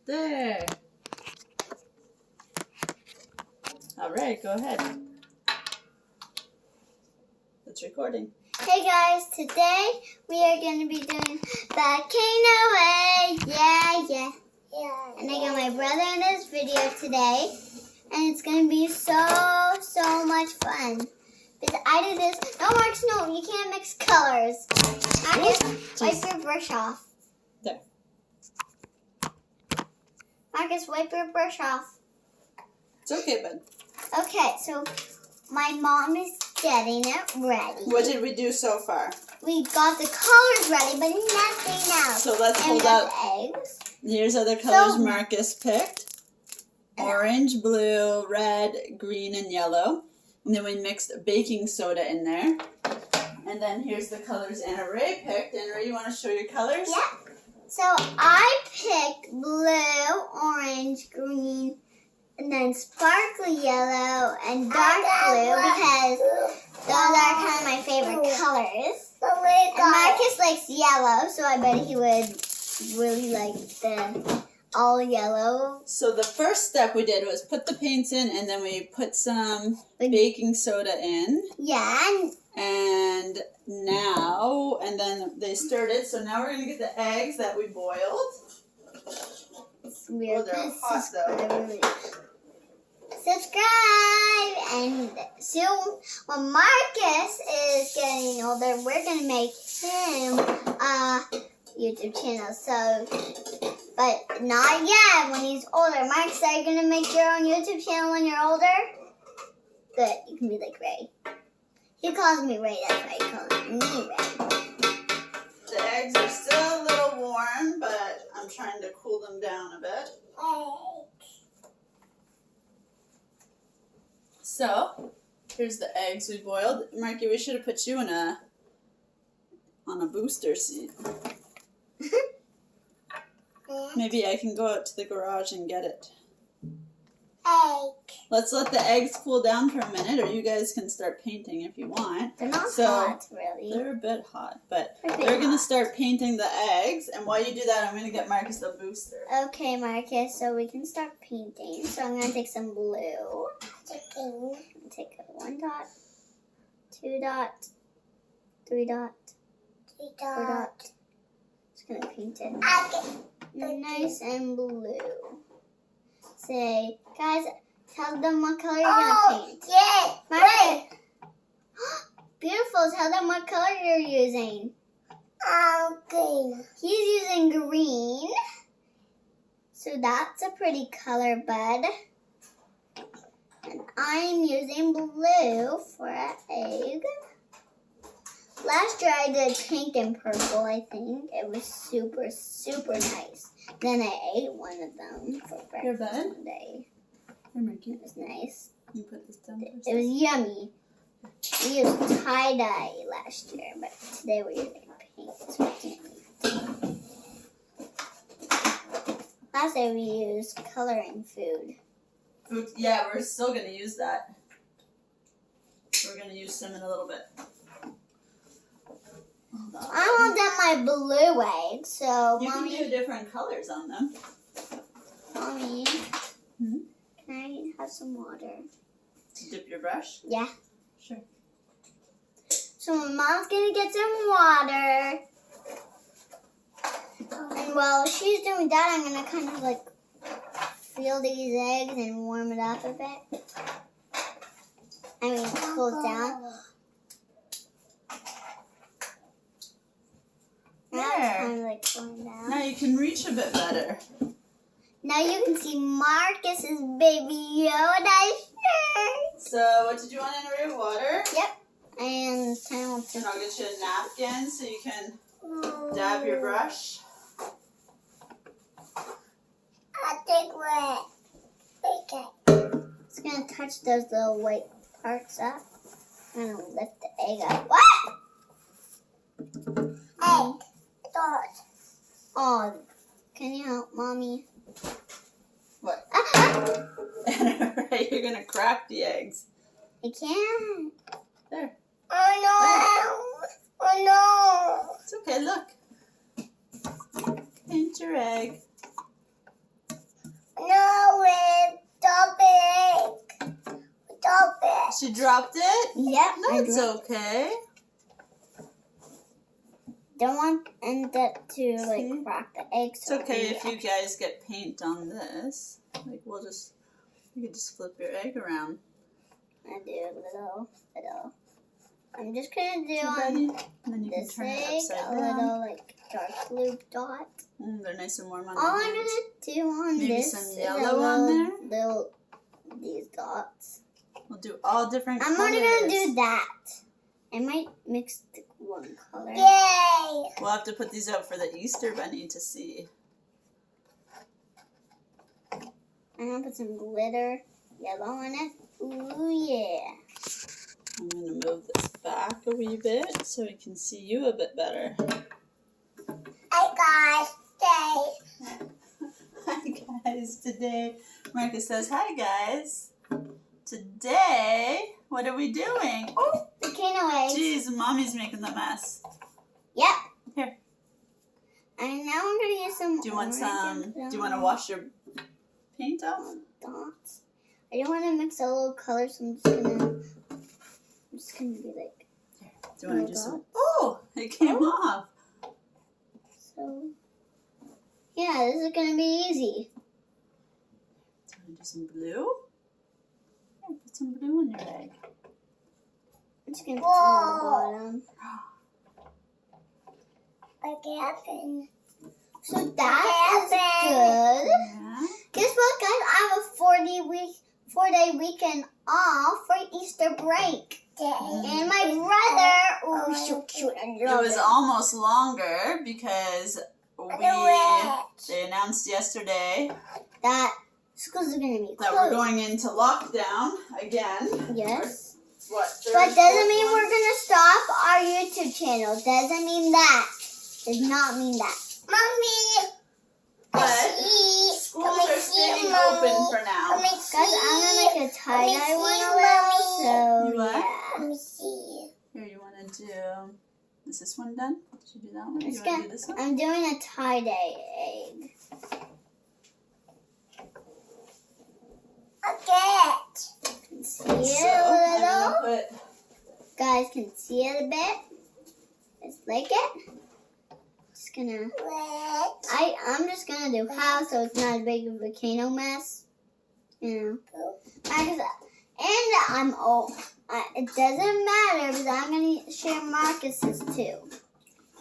There. All right, go ahead. It's recording. Hey guys, today we are going to be doing Volcano Eggs. Yeah. And I got my brother in this video today. And it's going to be so much fun. Because I did this. No, Marcus, no, you can't mix colors. Marcus, wipe your brush off. There. Marcus, wipe your brush off. It's okay, bud. Okay, so my mom is getting it ready. What did we do so far? We got the colors ready, but nothing else. So let's and hold out. The eggs. Here's other colors Marcus picked. Orange, blue, red, green, and yellow. And then we mixed baking soda in there. And then here's the colors Ana-Rey picked. Ana-Rey, you want to show your colors? Yeah. So I picked blue, orange, green, and then sparkly yellow and dark blue because those are kind of my favorite colors. And Marcus likes yellow, so I bet he would really like the all yellow. So the first step we did was put the paints in, and then we put some baking soda in. Yeah. And then they stirred it. So now we're going to get the eggs that we boiled. It's weird. Oh, they're hot though. Subscribe! And soon, when Marcus is getting older, we're going to make him a YouTube channel. So, but not yet when he's older. Marcus, are you going to make your own YouTube channel when you're older? Good. You can be like Ray. He calls me Ray. That's why he calls me Ray. The eggs are still a little warm, but I'm trying to cool them down a bit. So, here's the eggs we boiled. Marky, we should have put you on a booster seat. Maybe I can go out to the garage and get it. Egg. Let's let the eggs cool down for a minute, or you guys can start painting if you want. They're not hot, really. They're a bit hot, but they're going to start painting the eggs. And while you do that, I'm going to get Marcus a booster. Okay, Marcus, so we can start painting. So I'm going to take some blue. Take 1 dot, 2 dot, 3 dot, 4 dot. Just going to paint it nice and blue. Say, guys, tell them what color you're going to paint. Yeah, Marcus. Beautiful. Tell them what color you're using. Green. He's using green. So that's a pretty color, bud. And I'm using blue for an egg. Last year I did pink and purple, I think. It was super nice. Then I ate one of them for breakfast one day. It was nice. You put this down first. It was yummy. We used tie-dye last year, but today we're using pink. So we can't eat. Last day we used coloring food. Yeah, we're still going to use that. We're going to use some in a little bit. I want them my blue eggs, so you Mommy... can do different colors on them. Mommy, can I have some water? To dip your brush? Yeah. Sure. So my mom's going to get some water. And while she's doing that, I'm going to kind of like feel these eggs and warm it up a bit. I mean, cool it down. Now it's kind of like going down. Now you can reach a bit better. Now you can see Marcus's baby Yoda shirt. So what did you want in your water? Yep. And I'll get you a napkin so you can dab your brush. I think we're It's going to touch those little white parts up. I'm going to lift the egg up. What? Egg. Oh, can you help Mommy? What? You're going to crack the eggs. I can't. There. Oh no. Oh no. It's okay, look. Paint your egg. drop it. She dropped it? Yep. That's okay. Don't want that to like See? crack the eggs. It's okay if you guys get paint on this. Like you can just flip your egg around. I do a little. I'm just gonna do Ready? on And then you can this turn egg it upside a down. little like dark blue dot. They're nice and warm on All the I'm hands. gonna do on Maybe this some is yellow a on there? little these dots. We'll do all different I'm colors. only gonna do that. I might mix the one color. Yay! We'll have to put these out for the Easter bunny to see. I'm gonna put some glitter yellow on it. Ooh yeah! I'm going to move this back a wee bit so we can see you a bit better. Hi guys! Hi guys, today Marcus says, hi guys. Today, what are we doing? Oh, Volcano eggs. geez, Mommy's making the mess. Yep. Here. And now I'm gonna use some. Do you want orange do you want to wash your paint off? dots? I don't want to mix a little color, so I'm just gonna be like. Do you want to do some? Oh, it came off. So. Yeah, this is gonna be easy. Do you want to do some blue? Yeah, put some blue in your egg. I'm just gonna put some on the bottom. So that is good. Yeah. Guess what, guys? I have a 4-day weekend off for Easter break. And my brother, shoot, It was almost longer because they announced yesterday that schools are gonna be closed. that we're going into lockdown again. Yes. What? But doesn't mean we're gonna stop our YouTube channel. Doesn't mean that. Does not mean that. Mommy. But schools are staying open for now. Guys, I'm gonna make a tie-dye one a little. So You what? yeah. Let me see. Here, you want to do? Is this one done? Did you do that one? You Let's want to get- do this one? I'm doing a tie-dye egg. See it a I'm little. gonna put. Guys can see it a bit. Just like it. Just gonna. I'm just gonna do half so it's not a big volcano mess. You know. And I'm old. It doesn't matter because I'm gonna share Marcus's too.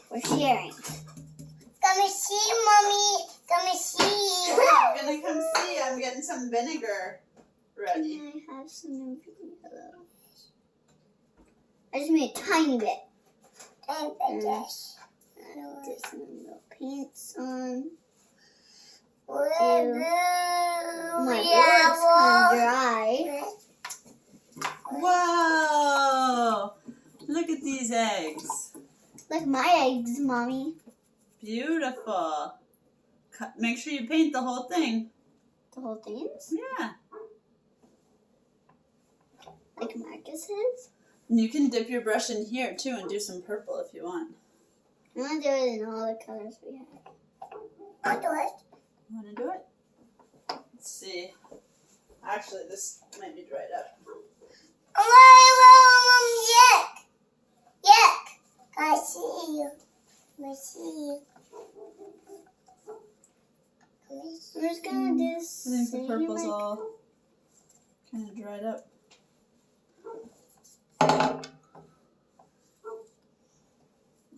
We're sharing. Come see, mommy. Come see. I'm gonna come see. I'm getting some vinegar ready. Can I have some yellow? I just made a tiny bit. Just some little paints on. My board's kind of dry. Whoa! Look at these eggs. Like my eggs, mommy. Beautiful. Make sure you paint the whole thing. The whole thing? Yeah. Like Marcus's? And you can dip your brush in here too and do some purple if you want. I'm gonna do it in all the colors we have. I'll do it. You want to do it? Let's see. Actually, this might be dried up. Yuck! Yuck! I see you. I see you. I'm just gonna do I think the purple's all kind of dried up.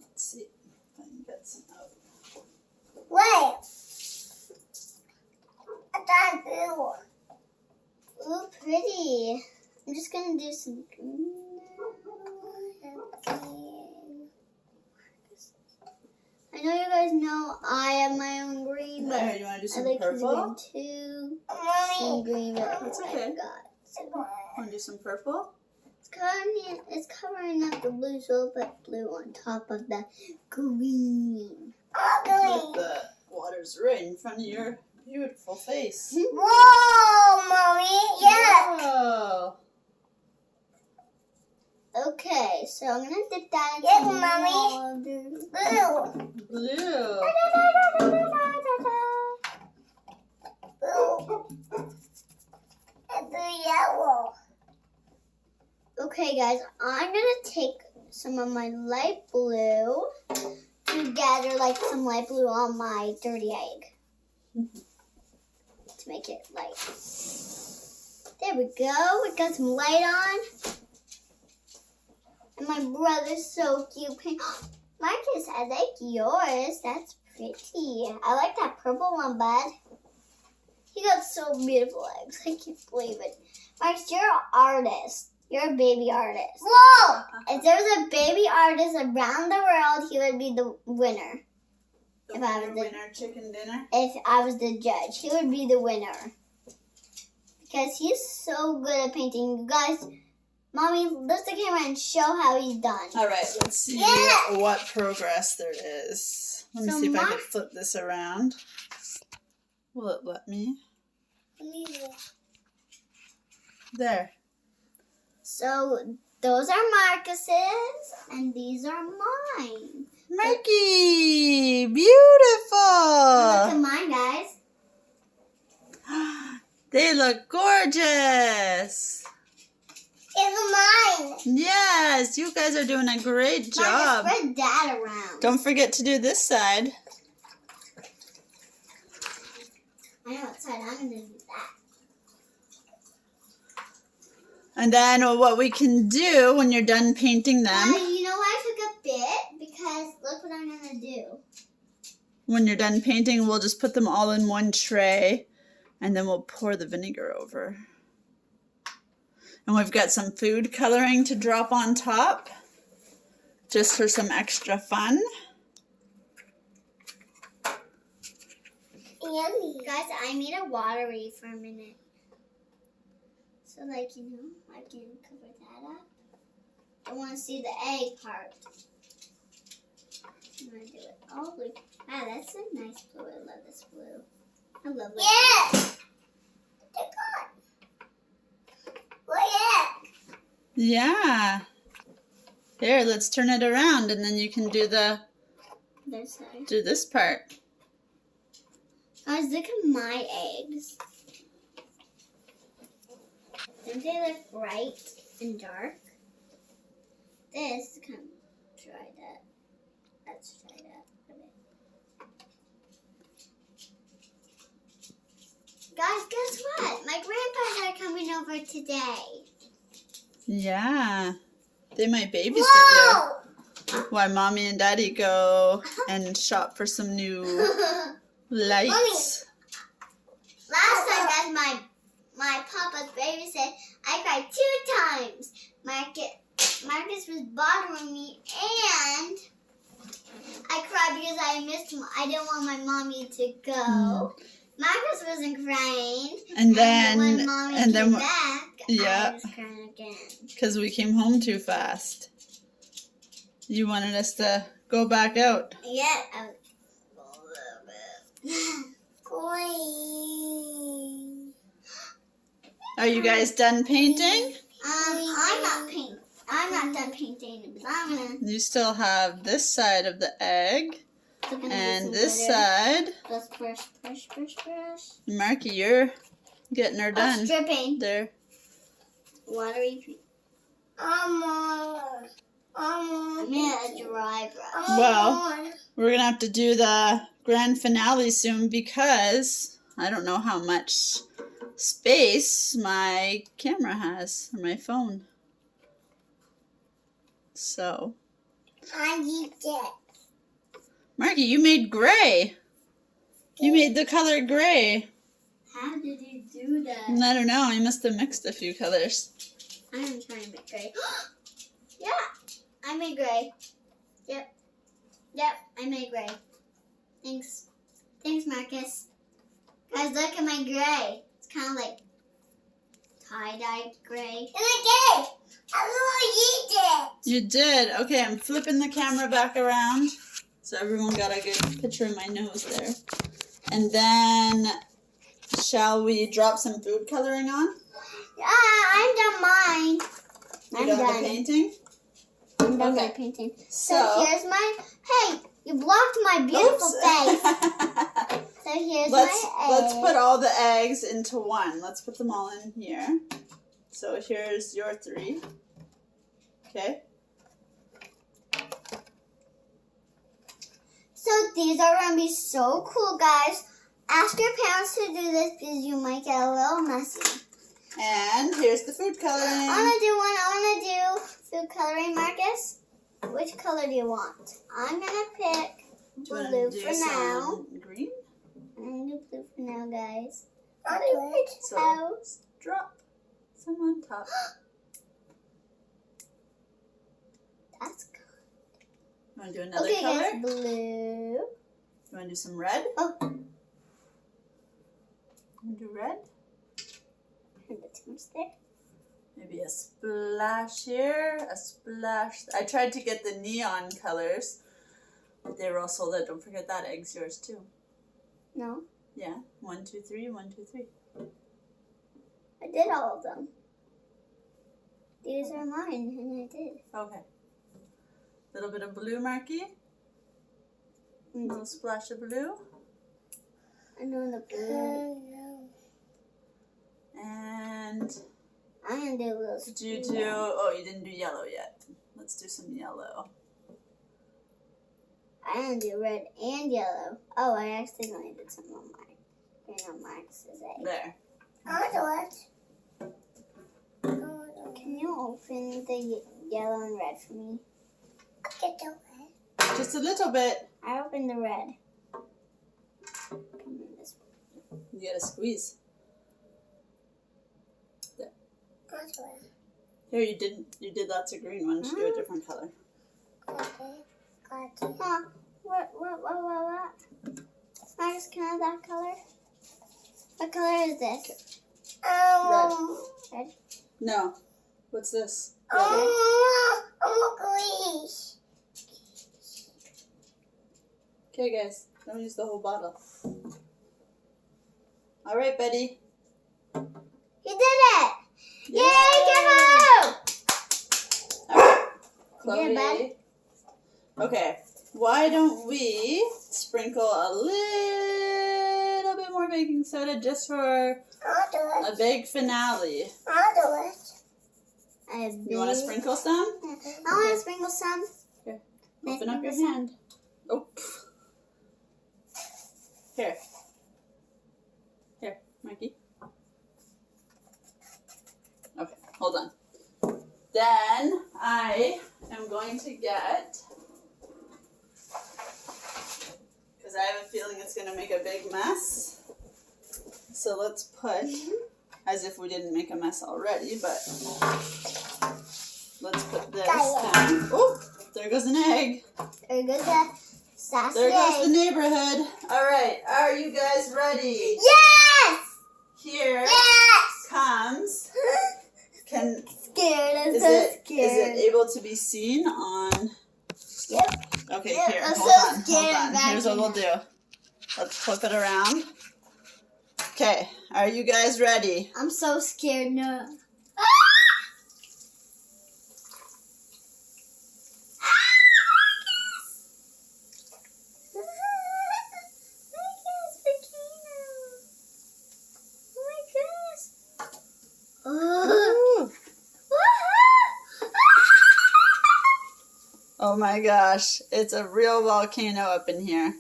Let's see if I can get some out. Wait! I got blue. Ooh, pretty. I'm just gonna do some green. I know you guys know I have my own green, but There, you want to do I some like his purple? green too. Some green, but That's I okay. forgot. Want to do some purple? It's covering up the blue, so I'll put blue on top of the green. Let the water's right in front of your beautiful face. Whoa, mommy! Whoa! Okay, so I'm gonna dip that into water. Blue. Blue. Blue yellow. Okay, guys, I'm gonna take some of my light blue to gather like some light blue on my dirty egg to make it light. There we go. We got some light on. And my brother's so cute. Marcus, I like yours. That's pretty. I like that purple one, bud. He got so beautiful eggs. I can't believe it. Marcus, you're an artist. You're a baby artist. Whoa! If there was a baby artist around the world, he would be the winner. If I was the winner, chicken dinner. If I was the judge, he would be the winner. Because he's so good at painting. You guys, Mommy, lift the camera and show how he's done. All right, let's see what progress there is. Let me see if I can flip this around. Will it let me? There. So those are Marcus's, and these are mine. Marky, beautiful. Look at mine, guys. They look gorgeous. It's mine. Yes, you guys are doing a great job. Marcus, spread that around. Don't forget to do this side. I know what side I'm going to do that. And then what we can do when you're done painting them. You know why I took a bit? Because look what I'm going to do. When you're done painting, we'll just put them all in one tray. And then we'll pour the vinegar over. And we've got some food coloring to drop on top. Just for some extra fun. Yummy. Guys, I made a watery for a minute. So, like, you know, I can cover that up. I want to see the egg part. I'm going to do it all blue. Wow, that's a nice blue. I love this blue. I love it. Yes! Look at Yeah. Here, let's turn it around and then you can do this part. Guys, look at my eggs. Don't they look bright and dark? This kind of dried up. That's dried up. Guys, guess what? My grandpas are coming over today. Yeah. They might babysit Whoa! you. While Mommy and Daddy go and shop for some new lights. Mommy, last time, guys, my papa's baby said I cried 2 times. Marcus was bothering me, and I cried because I missed him. I didn't want my mommy to go. Marcus wasn't crying, and then when mommy came back, I was crying again. Because we came home too fast. You wanted us to go back out. Yeah, I was a little bit. Are you guys done painting? I'm not done painting because I'm gonna. You still have this side of the egg. And this side. Let's brush. Marky, you're getting her done. Oh, dripping. There. Watery paint. I'm a dry brush. Well, we're going to have to do the grand finale soon because I don't know how much space my camera has, or my phone. So. I need it. Marky, you made gray. You made the color gray. How did you do that? I don't know. I must have mixed a few colors. I'm trying to make gray. Yeah, I made gray. Yep, I made gray. Thanks, Marcus. Guys, look at my gray. It's kind of like tie-dye gray. And I did. You did. Okay, I'm flipping the camera back around. So everyone got a good picture of my nose there. And then, shall we drop some food coloring on? Yeah, I'm done mine. I'm done the painting? I'm done my painting. So here's my, hey, you blocked my beautiful face. So here's my egg. Let's put all the eggs into one. Let's put them all in here. So here's your 3. Okay. So these are going to be so cool, guys. Ask your parents to do this because you might get a little messy. And here's the food coloring. I want to do food coloring, Marcus. Which color do you want? I'm going to pick blue for now. Green? I'm going to do blue for now, guys. So drop some on top. That's good. You want to do another Okay, color? guys, blue. You want to do some red? Oh. You want to do red? And the too much there. Maybe a splash here, a splash. I tried to get the neon colors, but they were all sold out. Don't forget that egg's yours too. No. Yeah, 1, 2, 3, 1, 2, 3. I did all of them. These are mine, and I did. Okay. Little bit of blue, Marky. A little splash of blue. I know the blue. And I'm going to do a little did you do, oh, you didn't do yellow yet. Let's do some yellow. I'm going to do red and yellow. Oh, I accidentally did some on mine. Green on Max's egg. There. I'll do it. Can you open the yellow and red for me? I can do it. Just a little bit. I opened the red. Come in this way. You gotta squeeze. There. Here, you did lots of green ones. Do a different color. Huh. What? Max, can I have that color? What color is this? Red. Red? No. What's this? Green. Okay, guys. Don't use the whole bottle. All right, Betty. You did it! Yay, All right. Chloe. Yeah, Okay. Why don't we sprinkle a little bit more baking soda just for a big finale? I'll do it. You want to sprinkle some? I want to sprinkle some. Here. Open up your hand. Oh. Here. Here, Mikey. Okay, hold on. Then I am going to get, because I have a feeling it's going to make a big mess. So let's put, as if we didn't make a mess already, but let's put this down. Oh, there goes an egg. There goes the sassy There goes egg. the neighborhood. All right, are you guys ready? Yes! Here Yes! comes. Scared. I'm Is so it scared. able to be seen on? Yep. Okay, Yep, here. I'm Hold so on. scared Hold on. back Here's what in we'll do. Let's flip it around. Okay, are you guys ready? I'm so scared now. Ooh. Oh my gosh, it's a real volcano up in here.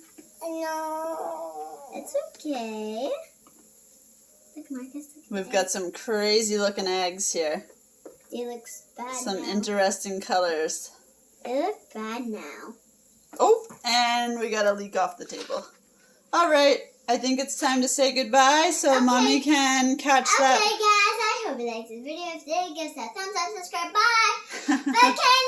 No. It's okay. Look, Marcus. We've got some crazy looking eggs here. They look bad Some now. interesting colors. They look bad now. Oh, and we got a leak off the table. All right, I think it's time to say goodbye so Okay. Mommy can catch Okay, that. guys, I hope you liked this video. If you did, give us a thumbs up, subscribe. Bye. Volcano